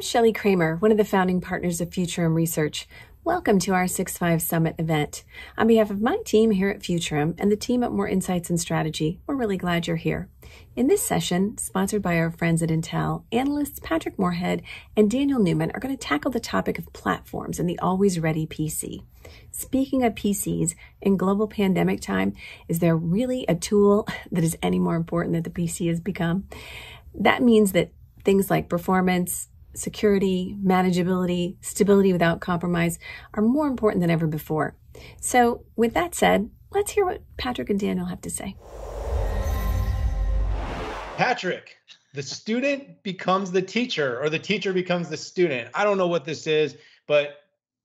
Shelley Kramer, one of the founding partners of Futurum Research. Welcome to our 6.5 Summit event. On behalf of my team here at Futurum and the team at Moor Insights and Strategy, we're really glad you're here. In this session, sponsored by our friends at Intel, analysts Patrick Moorhead and Daniel Newman are going to tackle the topic of platforms and the always-ready PC. Speaking of PCs, in global pandemic time, is there really a tool that is any more important than the PC has become? That means that things like performance, security, manageability, stability without compromise are more important than ever before. So with that said, let's hear what Patrick and Daniel have to say. Patrick, the student becomes the teacher or the teacher becomes the student. I don't know what this is, but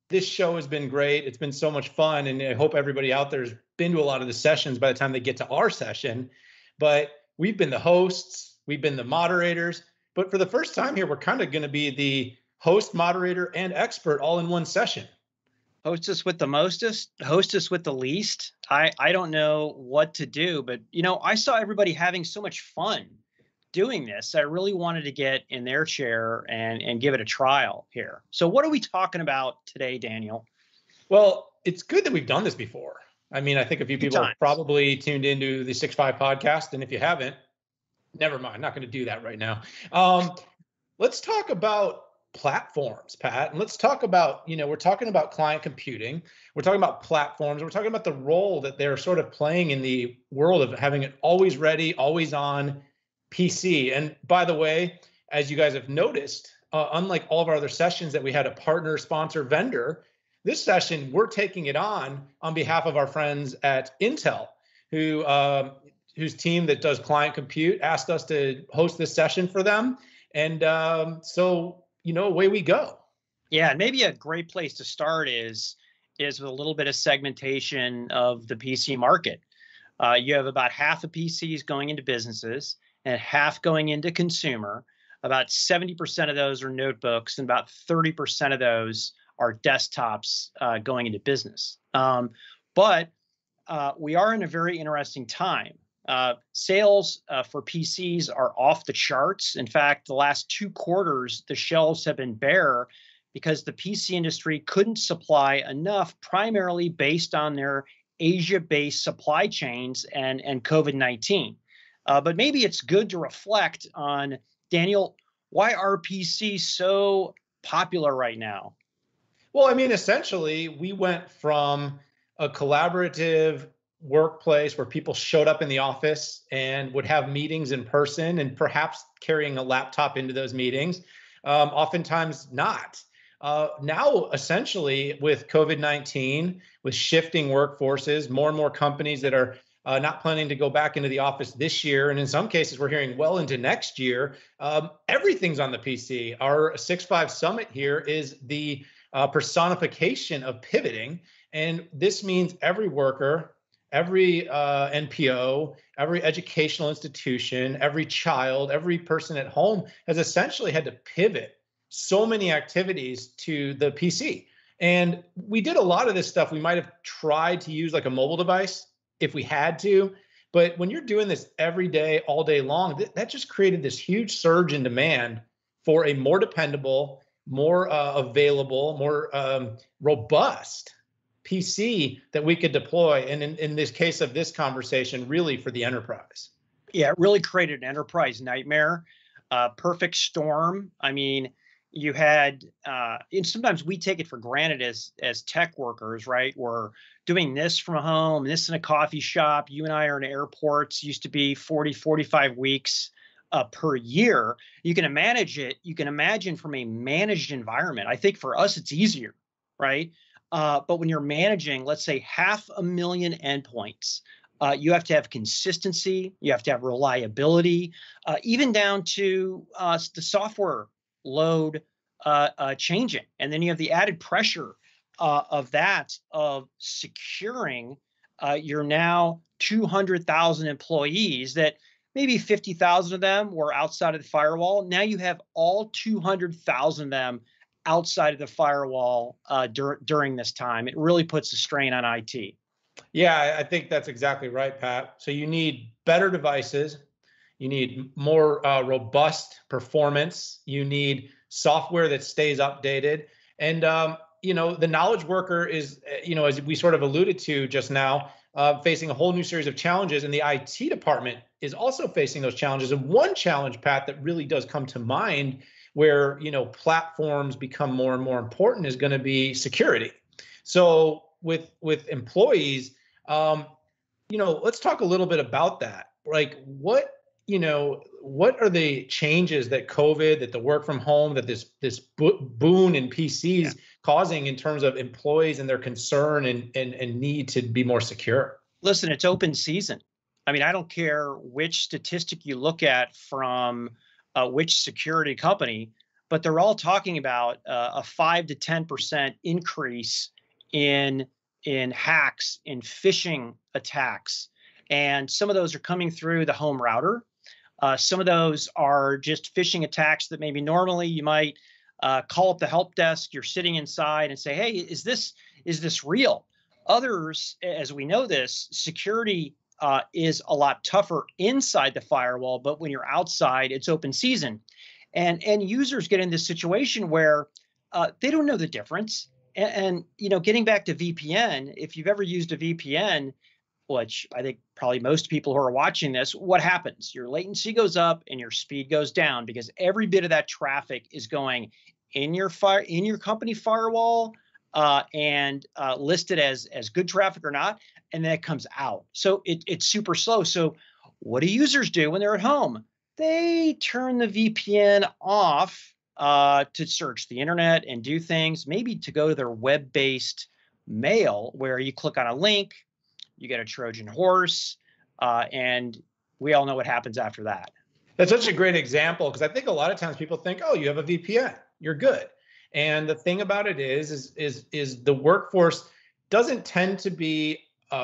this show has been great. It's been so much fun. And I hope everybody out there has been to a lot of the sessions by the time they get to our session. But we've been the hosts, we've been the moderators. But for the first time here, we're kind of going to be the host, moderator, and expert all in one session. Hostess with the mostest, hostess with the least. I don't know what to do, but I saw everybody having so much fun doing this. I really wanted to get in their chair and give it a trial here. So what are we talking about today, Daniel? Well, it's good that we've done this before. I mean, I think a few people have probably tuned into the 6.5 podcast, and if you haven't, never mind, not going to do that right now. Let's talk about platforms, Pat, and let's talk about, we're talking about client computing. We're talking about platforms. We're talking about the role that they're sort of playing in the world of having an always ready, always on PC. And by the way, as you guys have noticed, unlike all of our other sessions that we had a partner, sponsor, vendor, this session, we're taking it on behalf of our friends at Intel, whose team that does client compute asked us to host this session for them. And so, away we go. Yeah, and maybe a great place to start is with a little bit of segmentation of the PC market. You have about half of PCs going into businesses and half going into consumer. About 70% of those are notebooks and about 30% of those are desktops going into business. But we are in a very interesting time. Sales for PCs are off the charts. In fact, the last 2 quarters, the shelves have been bare because the PC industry couldn't supply enough, primarily based on their Asia-based supply chains and COVID-19. But maybe it's good to reflect on, Daniel, why are PCs so popular right now? Well, I mean, essentially, we went from a collaborative workplace where people showed up in the office and would have meetings in person and perhaps carrying a laptop into those meetings, oftentimes not. Now, essentially, with COVID-19, with shifting workforces, more and more companies that are not planning to go back into the office this year, and in some cases, we're hearing well into next year, everything's on the PC. Our 6.5 Summit here is the personification of pivoting, and this means every worker, every NPO, every educational institution, every child, every person at home has essentially had to pivot so many activities to the PC. And we did a lot of this stuff. We might have tried to use like a mobile device if we had to, but when you're doing this every day, all day long, that just created this huge surge in demand for a more dependable, more available, more robust PC that we could deploy. And in this case of this conversation, really for the enterprise. Yeah, it really created an enterprise nightmare, perfect storm. I mean, you had, and sometimes we take it for granted as tech workers, right? We're doing this from home, this in a coffee shop. You and I are in airports, used to be 40, 45 weeks per year. You can manage it. You can imagine from a managed environment. I think for us, it's easier, right? But when you're managing, let's say 500,000 endpoints, you have to have consistency, you have to have reliability, even down to the software load changing. And then you have the added pressure of securing your now 200,000 employees that maybe 50,000 of them were outside of the firewall. Now you have all 200,000 of them outside of the firewall during this time. It really puts a strain on IT. Yeah, I think that's exactly right, Pat. So you need better devices. You need more robust performance. You need software that stays updated. And, the knowledge worker is, as we sort of alluded to just now, facing a whole new series of challenges. And the IT department is also facing those challenges. And one challenge, Pat, that really does come to mind where, platforms become more and more important is going to be security. So with employees, let's talk a little bit about that. Like what are the changes that COVID, that the work from home, that this boon in PCs causing in terms of employees and their concern and need to be more secure? Listen, it's open season. I mean, I don't care which statistic you look at from which security company, but they're all talking about a 5 to 10% increase in hacks, in phishing attacks. And some of those are coming through the home router. Some of those are just phishing attacks that maybe normally you might call up the help desk. You're sitting inside and say, hey, is this real? Others, as we know this, security is a lot tougher inside the firewall, but when you're outside, it's open season. And users get in this situation where they don't know the difference. And getting back to VPN, if you've ever used a VPN, which I think probably most people who are watching this, what happens? Your latency goes up and your speed goes down because every bit of that traffic is going in your company firewall and listed as good traffic or not, and then it comes out. So it's super slow. So what do users do when they're at home? They turn the VPN off to search the internet and do things, maybe to go to their web-based mail where you click on a link, you get a Trojan horse, and we all know what happens after that. That's such a great example because I think a lot of times people think, oh, you have a VPN, you're good. And the thing about it is the workforce doesn't tend to be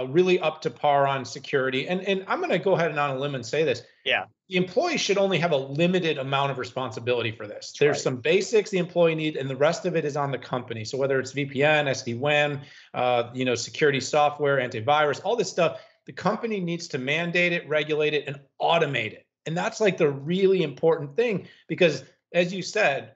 really up to par on security. And I'm going to go ahead and on a limb and say this. Yeah. The employee should only have a limited amount of responsibility for this. That's There's right. some basics the employee need, and the rest of it is on the company. So whether it's VPN, SD-WAN, security software, antivirus, all this stuff, the company needs to mandate it, regulate it, and automate it. And that's like the really important thing because as you said,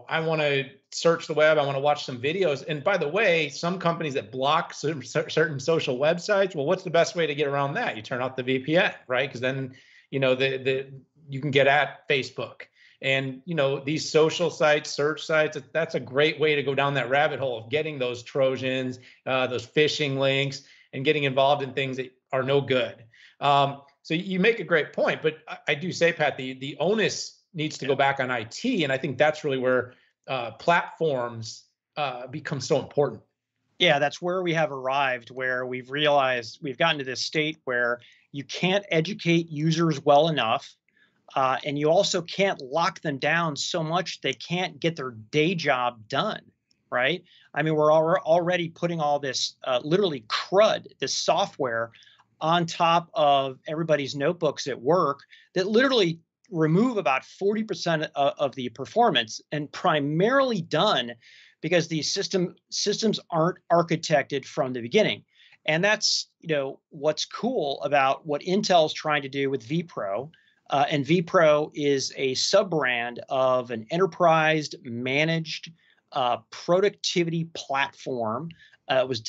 I want to search the web. I want to watch some videos. And by the way, some companies that block certain social websites, well, what's the best way to get around that? You turn off the VPN, right? Because then, you can get at Facebook and, these social sites, search sites, that's a great way to go down that rabbit hole of getting those Trojans, those phishing links and getting involved in things that are no good. So you make a great point, but I do say, Pat, the onus needs to go back on IT. And I think that's really where platforms become so important. Yeah, that's where we have arrived, where we've realized we've gotten to this state where you can't educate users well enough. And you also can't lock them down so much they can't get their day job done, right? I mean, we're already putting all this literally crud, this software on top of everybody's notebooks at work that literally remove about 40% of the performance, and primarily done because these systems aren't architected from the beginning. And that's what's cool about what Intel's trying to do with vPro. And vPro is a sub-brand of an enterprise managed productivity platform. It was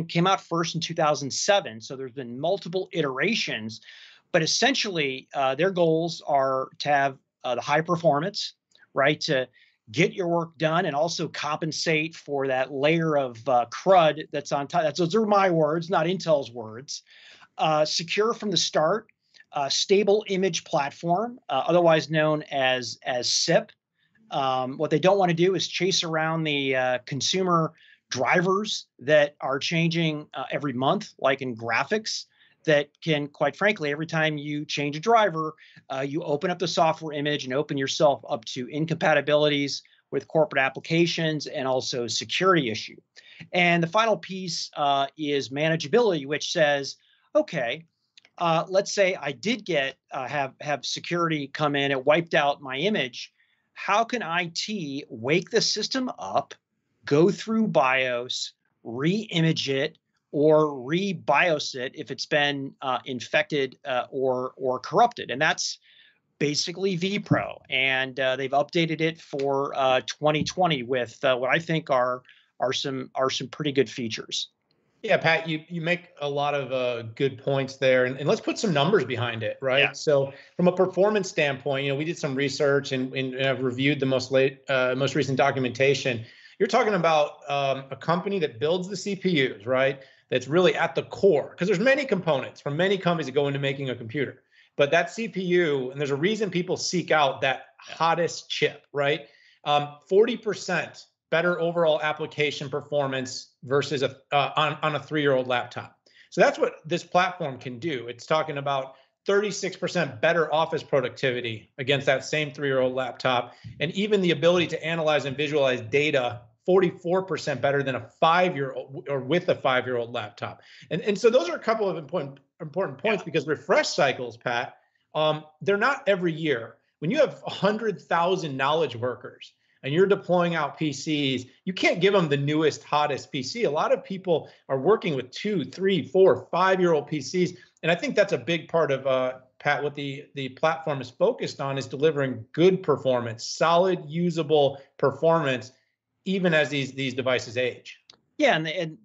came out first in 2007. So there's been multiple iterations. But essentially, their goals are to have the high performance, right, to get your work done and also compensate for that layer of crud that's on top. Those are my words, not Intel's words. Secure from the start, stable image platform, otherwise known as SIP. What they don't want to do is chase around the consumer drivers that are changing every month, like in graphics. That can, quite frankly, every time you change a driver, you open up the software image and open yourself up to incompatibilities with corporate applications and also security issue. And the final piece is manageability, which says, okay, let's say I did have security come in, it wiped out my image. How can IT wake the system up, go through BIOS, re-image it, or re-BIOS it if it's been infected or corrupted? And that's basically vPro, and they've updated it for 2020 with what I think are some pretty good features. Yeah, Pat, you make a lot of good points there, and let's put some numbers behind it, right? Yeah. So, from a performance standpoint, we did some research and I've reviewed the most recent documentation. You're talking about a company that builds the CPUs, right? That's really at the core, because there's many components from many companies that go into making a computer. But that CPU, and there's a reason people seek out that hottest chip, right? 40% better overall application performance versus on a 3-year-old laptop. So that's what this platform can do. It's talking about 36% better office productivity against that same 3-year-old laptop, and even the ability to analyze and visualize data 44% better than a 5-year-old or with a 5-year-old laptop. And so those are a couple of important points, because refresh cycles, Pat, they're not every year. When you have 100,000 knowledge workers and you're deploying out PCs, you can't give them the newest, hottest PC. A lot of people are working with 2, 3, 4, 5-year-old PCs. And I think that's a big part of, Pat, what the platform is focused on, is delivering good performance, solid, usable performance, even as these devices age. Yeah, and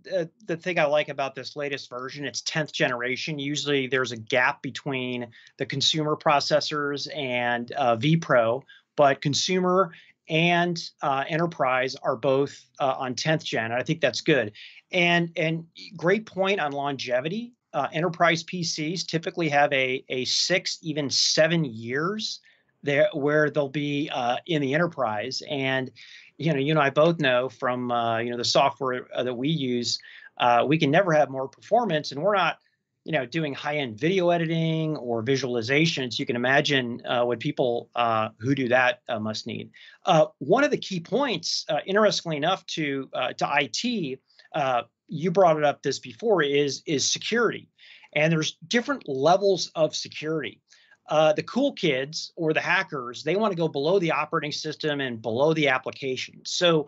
the thing I like about this latest version, it's 10th generation. Usually there's a gap between the consumer processors and vPro, but consumer and enterprise are both on 10th gen. I think that's good. And great point on longevity. Enterprise PCs typically have a 6, even 7 years there where they'll be in the enterprise. And you and I both know from the software that we use, we can never have more performance, and we're not doing high-end video editing or visualizations. You can imagine what people who do that must need. One of the key points, interestingly enough, to IT, you brought it up this before, is security, and there's different levels of security. The cool kids or the hackers, they want to go below the operating system and below the application. So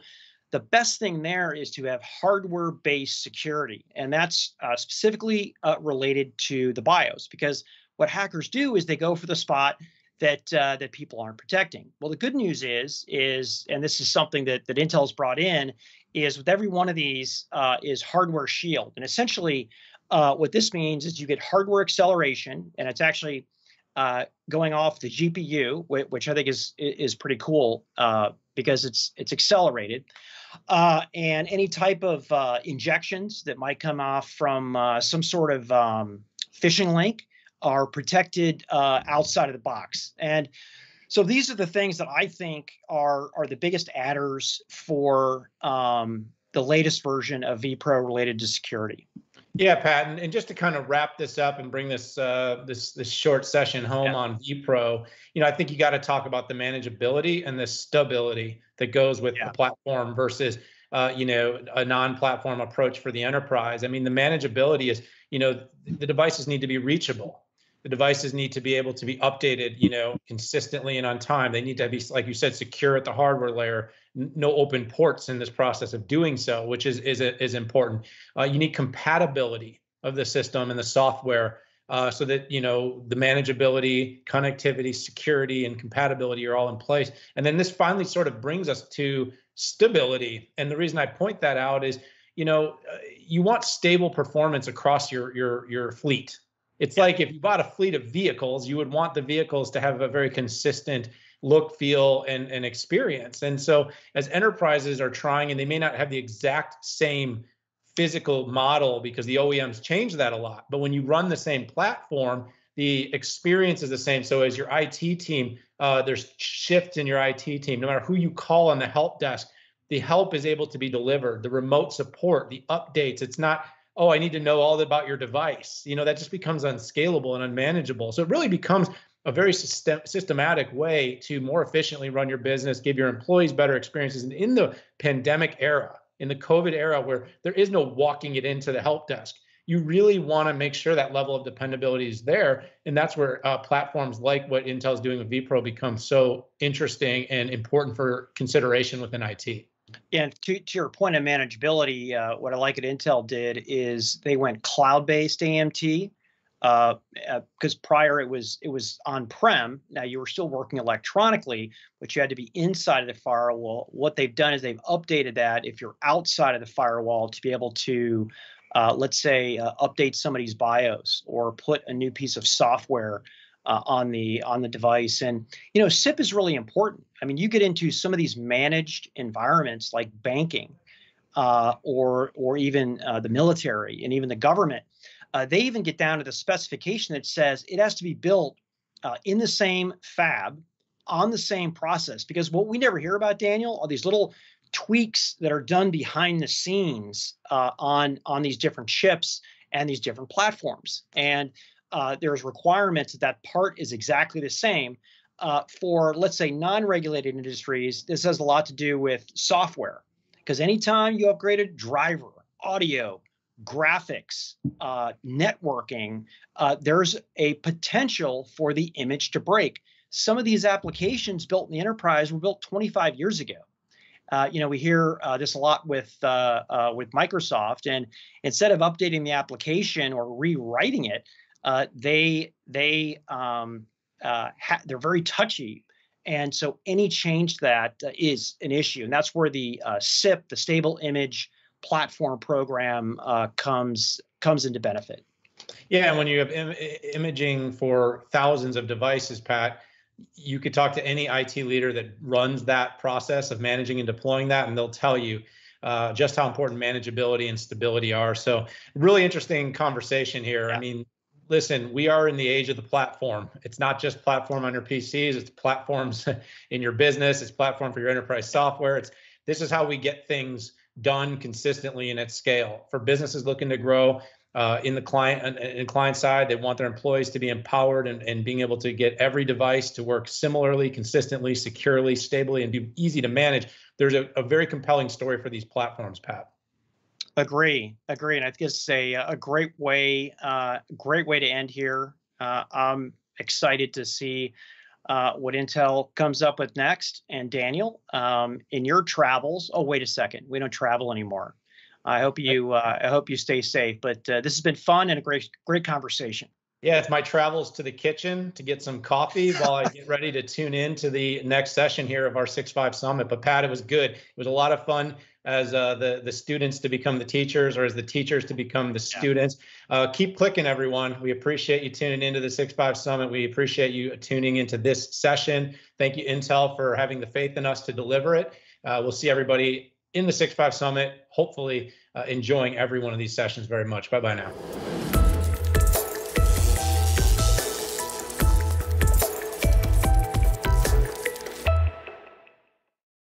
the best thing there is to have hardware-based security, and that's specifically related to the BIOS, because what hackers do is they go for the spot that people aren't protecting. Well, the good news is, and this is something that Intel's brought in, is with every one of these is hardware shield, and essentially what this means is you get hardware acceleration, and it's actually going off the GPU, which I think is pretty cool because it's accelerated, and any type of injections that might come off from some sort of phishing link are protected outside of the box. And so these are the things that I think are the biggest adders for the latest version of vPro related to security. Yeah, Pat, and just to kind of wrap this up and bring this this short session home on vPro, I think you got to talk about the manageability and the stability that goes with the platform versus a non-platform approach for the enterprise. I mean, the manageability is, the devices need to be reachable. The devices need to be able to be updated, consistently and on time. They need to be, like you said, secure at the hardware layer. No open ports in this process of doing so, which is important. You need compatibility of the system and the software, so that the manageability, connectivity, security, and compatibility are all in place. And then this finally sort of brings us to stability. And the reason I point that out is, you want stable performance across your fleet. It's like if you bought a fleet of vehicles, you would want the vehicles to have a very consistent look, feel, and experience. And so as enterprises are trying, and they may not have the exact same physical model because the OEMs change that a lot, but when you run the same platform, the experience is the same. So as your IT team, there's shifts in your IT team. No matter who you call on the help desk, the help is able to be delivered. The remote support, the updates, it's not, oh, I need to know all about your device. That just becomes unscalable and unmanageable. So it really becomes a very systematic way to more efficiently run your business, give your employees better experiences. And in the pandemic era, in the COVID era, where there is no walking it into the help desk, you really want to make sure that level of dependability is there. And that's where platforms like what Intel's doing with vPro become so interesting and important for consideration within IT. And to your point of manageability, what I like at Intel did is they went cloud-based AMT. because prior it was on-prem. Now you were still working electronically, but you had to be inside of the firewall. What they've done is they've updated that if you're outside of the firewall to be able to, let's say, update somebody's BIOS or put a new piece of software on the device. And SIP is really important. I mean, you get into some of these managed environments like banking, or even the military and even the government. They even get down to the specification that says it has to be built in the same fab on the same process, because what we never hear about, Daniel, are these little tweaks that are done behind the scenes on these different chips and these different platforms. And there's requirements that part is exactly the same. For, let's say, non-regulated industries, this has a lot to do with software, because anytime you upgrade a driver, audio, graphics, networking, there's a potential for the image to break. Some of these applications built in the enterprise were built 25 years ago. We hear this a lot with Microsoft, and instead of updating the application or rewriting it, they're very touchy. And so any change to that is an issue. And that's where the SIP, the Stable Image Platform Program, comes into benefit. Yeah, and when you have imaging for thousands of devices, Pat, you could talk to any IT leader that runs that process of managing and deploying that, and they'll tell you just how important manageability and stability are. So really interesting conversation here. Yeah. I mean, listen, we are in the age of the platform. It's not just platform on your PCs, it's platforms in your business, it's platform for your enterprise software. This is how we get things done consistently and at scale. For businesses looking to grow in the client side, they want their employees to be empowered and being able to get every device to work similarly, consistently, securely, stably, and be easy to manage. There's a very compelling story for these platforms, Pat. Agree. And I think it's a great way to end here. I'm excited to see what Intel comes up with next. And Daniel, in your travels, oh, wait a second, we don't travel anymore. I hope you stay safe. But this has been fun and a great conversation. Yeah, it's my travels to the kitchen to get some coffee while I get ready to tune in to the next session here of our 6-5 Summit. But Pat, it was good. It was a lot of fun as the students to become the teachers, or as the teachers to become the students. Keep clicking, everyone. We appreciate you tuning into the 6-5 Summit. We appreciate you tuning into this session. Thank you, Intel, for having the faith in us to deliver it. We'll see everybody in the 6-5 Summit, hopefully enjoying every one of these sessions very much. Bye-bye now.